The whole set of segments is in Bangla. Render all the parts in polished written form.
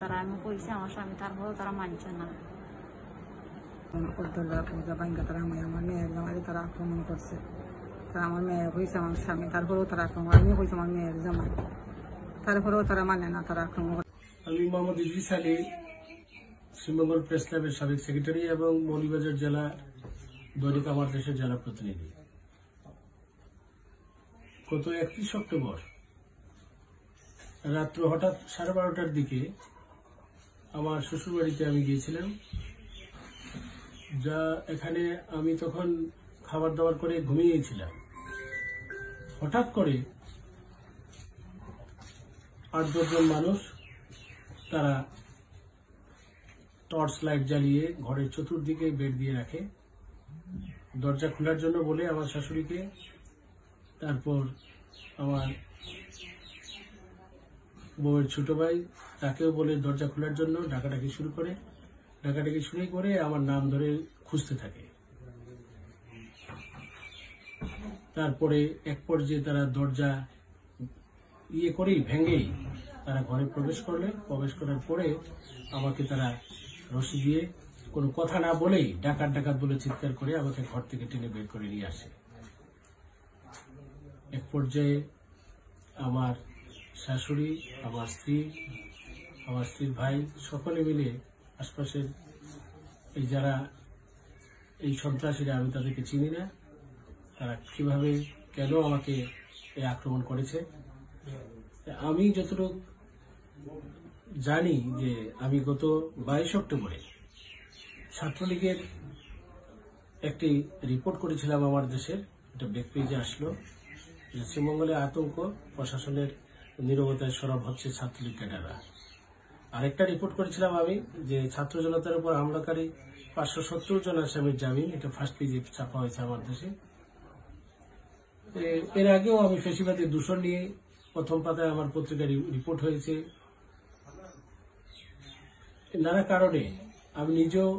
তারা আমি কইছি আমার স্বামী, তারপরেও তারা মানছে না। তারা আমার মেয়ের জামাই তারা আক্রমণ করছে। তারা আমার মেয়ে হয়েছে আমার স্বামী, তারপরেও তারা আক্রমণ, আমি হয়েছে আমার মেয়ের জামাই, তারপরেও তারা মানে না, তারা আক্রমণ করে। আমি মোহাম্মদ ইদ্রিস আলী, শ্রীমঙ্গল প্রেস ক্লাবের সাবেক সেক্রেটারি এবং মৌলভীবাজার জেলা দৈনিক আমার দেশের জেলা প্রতিনিধি। গত 31 অক্টোবর রাত্র হঠাৎ 12:30টার দিকে আমার শ্বশুরবাড়িতে আমি গিয়েছিলাম। যা এখানে আমি তখন খাবার দাবার করে ঘুমিয়েছিলাম। হঠাৎ করে 8-10 জন মানুষ তারা টর্চ লাইট জ্বালিয়ে ঘরের চতুর্দিকে বের দিয়ে রাখে। দরজা খোলার জন্য বলে আমার শাশুড়িকে, তারপর আমার বউয়ের ছোট ভাই তাকেও বলে দরজা খোলার জন্য ডাকাডাকি শুরু করে। ডাকাডাকি শুরু করে আমার নাম ধরে খুঁজতে থাকে। তারপরে এক পর্যায়ে তারা দরজা করেই ভেঙেই তারা ঘরে প্রবেশ করলে। প্রবেশ করার পরে আমাকে তারা রশি দিয়ে কোনো কথা না বলেই ডাকাত ডাকাত বলে চিৎকার করে আমাকে ঘর থেকে টেনে বের করে নিয়ে আসে। এক পর্যায়ে আমার শাশুড়ি, আমার স্ত্রী, আমার স্ত্রীর ভাই সকলে মিলে আশপাশের এই যারা এই সন্ত্রাসীরা, আমি তাদেরকে চিনি না, তারা কিভাবে কেন আমাকে এই আক্রমণ করেছে। আমি যতটুকু জানি যে আমি গত 22 অক্টোবরে ছাত্রলীগের একটি রিপোর্ট করেছিলাম আমার দেশের, এটা ওয়েব পেজে আসলো, যে শ্রীমঙ্গলে আতঙ্ক, প্রশাসনের নীরবতায় সরব হচ্ছে ছাত্রলীগ ক্যাডাররা। আরেকটা রিপোর্ট করেছিলাম আমি যে ছাত্র জনতার উপর হামলাকারী 570 জন আসামির জামিন, এটা ফার্স্ট পেজে ছাপা হয়েছে আমার দেশে। এর আগেও আমি ফেসিবাদী দূষণ নিয়ে প্রথম পাতায় আমার পত্রিকার রিপোর্ট হয়েছে। নানা কারণে আমি নিজেও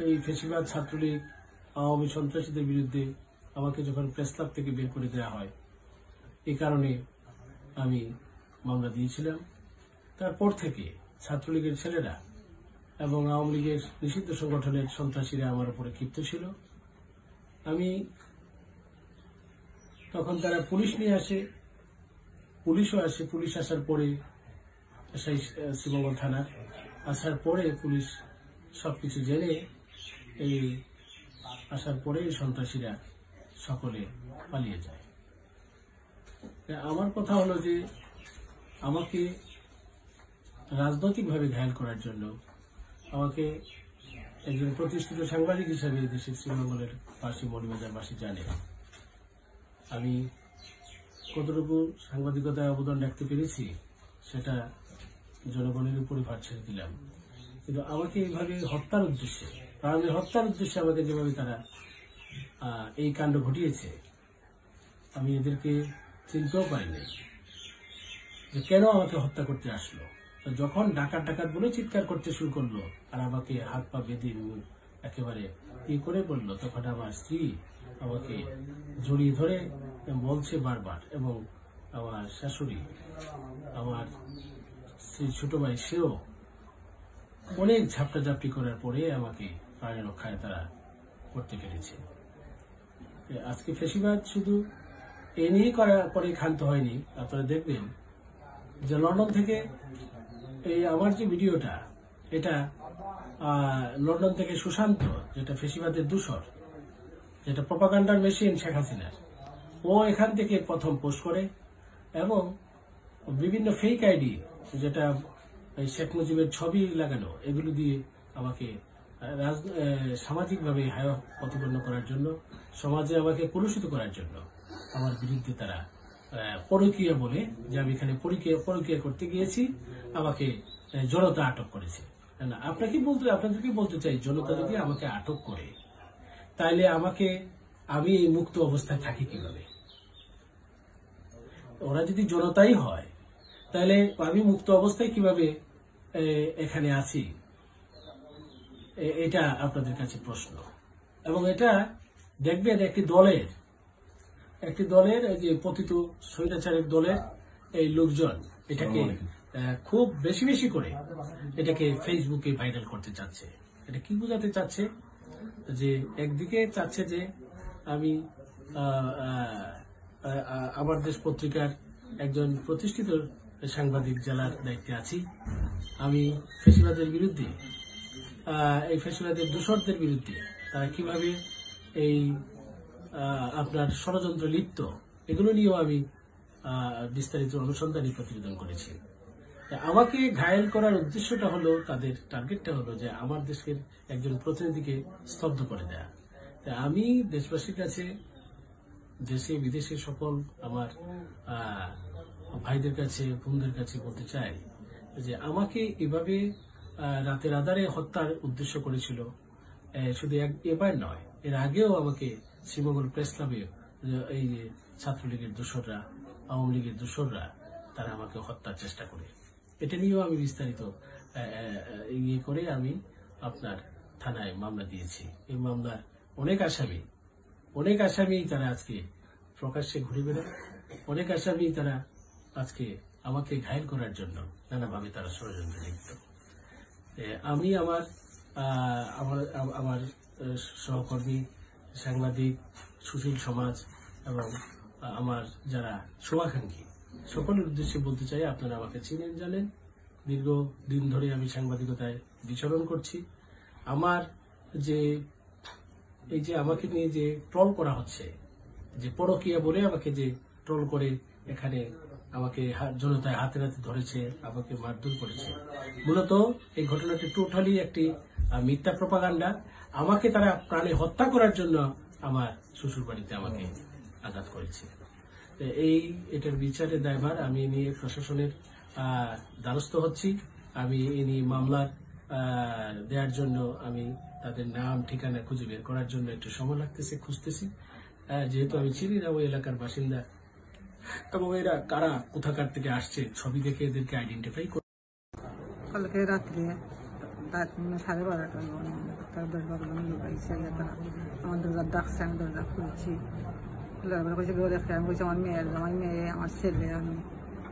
এই ফেসিবাদ, ছাত্রলীগ, আওয়ামী সন্ত্রাসীদের বিরুদ্ধে আমাকে যখন প্রেস ক্লাব থেকে বের করে দেওয়া হয়, এই কারণে আমি মামলা দিয়েছিলাম। তারপর থেকে ছাত্রলীগের ছেলেরা এবং আওয়ামী লীগের নিষিদ্ধ সংগঠনের সন্ত্রাসীরা আমার উপরে ক্ষিপ্ত ছিল। আমি তখন তারা পুলিশ নিয়ে আসে, পুলিশও আসে। পুলিশ আসার পরে শ্রীমঙ্গল থানার আসার পরে পুলিশ সবকিছু জেনে এই আসার পরে সন্ত্রাসীরা সকলে পালিয়ে যায়। আমার কথা হলো যে আমাকে রাজনৈতিকভাবে ঘায়েল করার জন্য আমাকে একজন প্রতিষ্ঠিত সাংবাদিক হিসেবে দেশের শ্রীমঙ্গলের বাসী, মৌলভীবাজারবাসী জানে আমি কতটুকু সাংবাদিকতায় অবদান রাখতে পেরেছি, সেটা জনগণের উপরে ভার ছেড়ে দিলাম। কিন্তু আমাকে এইভাবে হত্যার উদ্দেশ্যে, প্রাণের হত্যার উদ্দেশ্যে আমাকে যেভাবে তারা এই কাণ্ড ঘটিয়েছে, আমি এদেরকে চিনতেও পারিনি যে কেন আমাকে হত্যা করতে আসলো। যখন ডাকাত ডাকাত বলে চিৎকার করতে শুরু করলো আর আমাকে হাত পা বেঁধে একেবারে করে বললো, তখন আমার স্ত্রী আমাকে জড়িয়ে ধরে বলছে বারবার, এবং আমার শাশুড়ি, আমার স্ত্রীর ছোট ভাই, সেও অনেক ঝাপটাঝাপটি করার পরে আমাকে প্রাণের রক্ষায় তারা করতে পেরেছে। আজকে ফেসিবাদ শুধু এ নিয়ে করে ক্ষান্ত হয়নি। আপনারা দেখবেন যে লন্ডন থেকে এই আমার যে ভিডিওটা, এটা লন্ডন থেকে সুশান্ত, যেটা ফেসিবাদের দূষর, যেটা প্রপাগান্ডার মেশিন শেখ হাসিনার, ও এখান থেকে প্রথম পোস্ট করে এবং বিভিন্ন ফেক আইডি, যেটা শেখ মুজিবের ছবি লাগানো, এগুলো দিয়ে আমাকে সামাজিকভাবে হায় প্রতিপন্ন করার জন্য, সমাজে আমাকে কলুষিত করার জন্য আমার বিরুদ্ধে তারা পরকীয়া বলে, যে আমি এখানে পরকীয়া করতে গিয়েছি, আমাকে জনতা আটক করেছে। না, আপনাদেরকে বলতে চাই, জনতা যদি আমাকে আটক করে, তাইলে আমি মুক্ত অবস্থায় থাকি কিভাবে? ওরা যদি জনতাই হয়, তাহলে আমি মুক্ত অবস্থায় কিভাবে এখানে আছি? এটা আপনাদের কাছে প্রশ্ন। এবং এটা দেখবেন একটি দলের যে পতিত স্বৈরাচারের দলের এই লোকজন এটাকে খুব বেশি বেশি করে এটাকে ফেসবুকে ভাইরাল করতে চাচ্ছে। এটা কি বোঝাতে চাচ্ছে? যে একদিকে চাচ্ছে যে আমি আমার দেশ পত্রিকার একজন প্রতিষ্ঠিত সাংবাদিক, জেলার দায়িত্বে আছি। আমি ফ্যাসিবাদের বিরুদ্ধে, এই ফ্যাসিবাদের দূষরদের বিরুদ্ধে তারা কিভাবে এই আপনার ষড়যন্ত্র লিপ্ত, এগুলো নিয়েও আমি বিস্তারিত অনুসন্ধানী প্রতিবেদন করেছি। আমাকে ঘায়েল করার উদ্দেশ্যটা হলো, তাদের টার্গেটটা হলো যে আমার দেশের একজন প্রতিনিধিকে স্তব্ধ করে দেয়া। আমি দেশবাসীর কাছে, দেশে বিদেশে সকল আমার ভাইদের কাছে, বোনদের কাছে বলতে চাই যে আমাকে এভাবে রাতের আধারে হত্যার উদ্দেশ্য করেছিল। শুধু এবার নয়, এর আগেও আমাকে শ্রীমঙ্গল প্রেস ক্লাবে এই ছাত্রলীগের দোসররা, আওয়ামী লীগের দোসররা তারা আমাকে হত্যার চেষ্টা করে। এটা নিয়েও আমি বিস্তারিত ইয়ে করে আমি আপনার থানায় মামলা দিয়েছি। এই মামলার অনেক আসামি তারা আজকে প্রকাশ্যে ঘুরে বেড়ায়। অনেক আসামি তারা আজকে আমাকে ঘায়েল করার জন্য নানাভাবে তারা ষড়যন্ত্র লিপ্ত। আমি আমার সহকর্মী সাংবাদিক, সুশীল সমাজ এবং আমার যারা শুভাকাঙ্ক্ষী সকলের উদ্দেশ্যে বলতে চাই, আপনারা আমাকে চিনেন, জানেন। দীর্ঘদিন ধরে আমি সাংবাদিকতায় বিচরণ করছি। আমার যে এই যে আমাকে নিয়ে যে ট্রল করা হচ্ছে, যে পরকীয়া বলে আমাকে যে ট্রল করে এখানে আমাকে জনতায় হাতে নাতে ধরেছে, আমাকে মারধর করেছে, মূলত এই ঘটনাটি টোটালি একটি মিথ্যা প্রপাগান্ডা। আমাকে তারা প্রাণে হত্যা করার জন্য আমার শ্বশুর বাড়িতে আমাকে আঘাত করেছে। এটার বিচারের দায়ভার আমি নিয়ে প্রশাসনের দ্বারস্থ হচ্ছি। আমি এ নিয়ে মামলার দেওয়ার জন্য আমি তাদের নাম ঠিকানা খুঁজে বের করার জন্য একটু সময় লাগতেছে, খুঁজতেছি। যেহেতু আমি চিনি না ওই এলাকার বাসিন্দা এবং এরা কারা, কোথাকার থেকে আসছে, ছবি দেখে এদেরকে আইডেন্টিফাই করে। কালকে রাত্রে 12:30 তার দরজার লোক আইসে, তারা আমার দরজা ডাকছে, আমি দরজা খুলছি। কইছে কেউ দেখে, আমি কইছি আমার মেয়ে, আমার ছেলে, আমি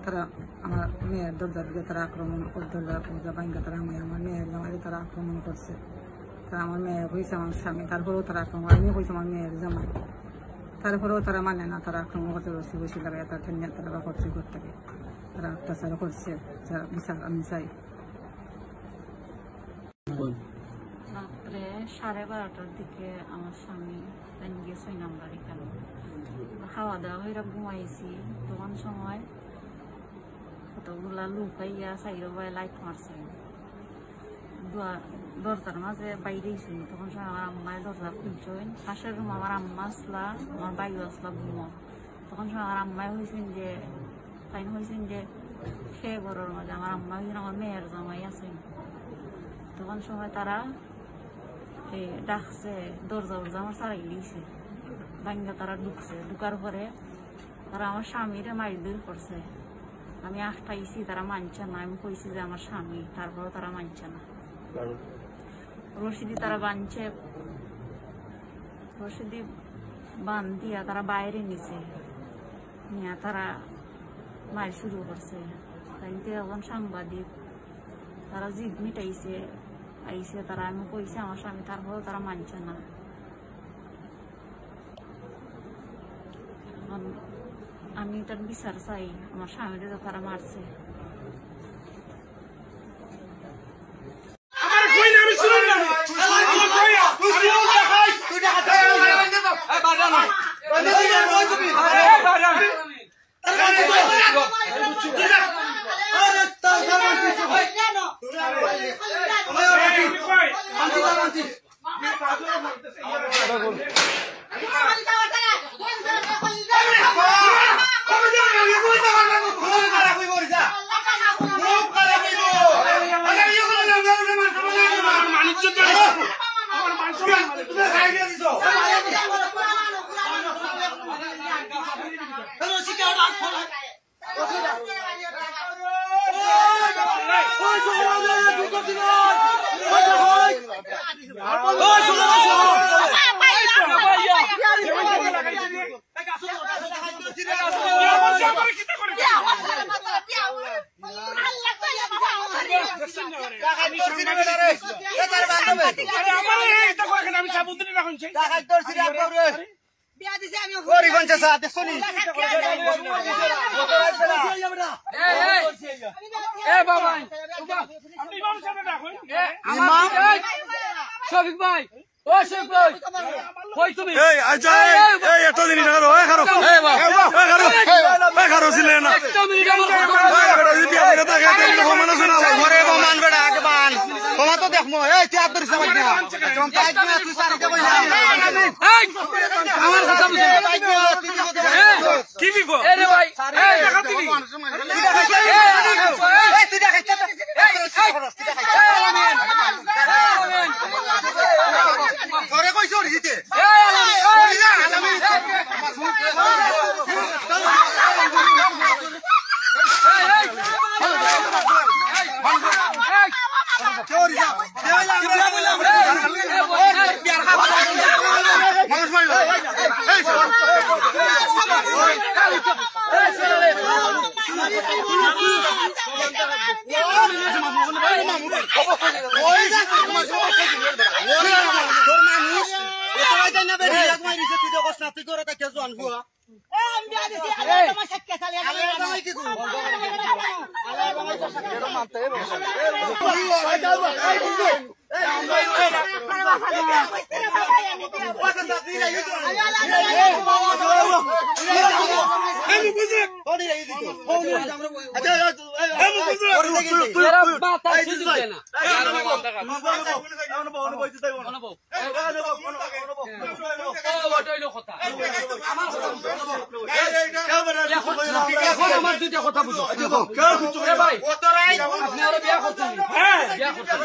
তারা আমার মেয়ের দরজার দিকে তারা আক্রমণ করে, দরজা ভাঙ্গা তারা আমার মেয়ের জামাই তারা আক্রমণ করছে। তারা আমার মেয়ে কইছে আমার স্বামী, তারপরেও তারা আক্রমণ, আমি কইছি আমার মেয়ের জামাই, তারপরেও তারা মানে না, তারা আক্রমণ করতে বসে বসে লাগাই তার ঠেনে তারা করছে, করতে তারা অত্যাচার করছে। যারা বিচার আমি চাই। রাত্রে 12:30টার দিকে আমার স্বামী গেছে 6 নাম্বার এখানে, খাওয়া দাওয়া হয়ে ঘুমাইছি। তখন সময় কতগুলা লোক আইয়া সাইড বাই লাইট মারছে, দরজার মাঝে বাইরেছি। তখন সময় আমার আম্মায় দরজা খুলছেন, পাশের রুম আমার আম্মা আসলা, আমার বাইও আসলা ঘুমো। তখন সময় আমার আম্মায় হয়েছেন যে খেয়ে ঘরের মাঝে আমার আম্মা হয়েছেন আমার মেয়ের জামাই আছেন। তখন সময় তারা ডাকছে, দরজা আমার সারাই দিয়েছে, ভাঙ্গা তারা ঢুকছে। ঢুকার পরে তারা আমার স্বামীরে মারধর করছে। আমি আটটাইছি, তারা মানছে না। আমি কইছি যে আমার স্বামী, তারপরে তারা মানছে না। রশিদি তারা বাঁধছে, রশিদি বান দিয়া তারা বাইরে নিছে নিয়ে তারা মার শুরু করছে। তাই এখন সাংবাদিক তারা জিদ মিটাইছে, আইসে তারা, আমি কইছি আমার স্বামী, তারপরেও তারা মানছে না। আমি তার বিচার চাই, আমার স্বামীকে তারা মারছে। Allah আমি সাবুদ্দিন রাখুন শফিক ভাই ও শফিক ভাই কই তুমি এই আচ্ছা এই এত দিন ধরে ওই খারো খারো ছিল না একটা মিনিট আমার বেটা যদি আপনি কথা কইতে কমানো শোনা ঘরে বামান বেটা আগে বান কমা তো দেখমো এই তিয়াত্তর সময় না চম পাইক না তুই সারি কে কই এই আমার কথা বুঝো কি বিপো এ রে ভাই এই দেখা দিবি এই তুই দেখাইছ ঘরে কইছ দিতে तेरा बात अच्छी दिखे ना এখন আমার দুইটা কথা বুঝো ভাই আপনি আরো বিয়া করছেন বিয়া করছেন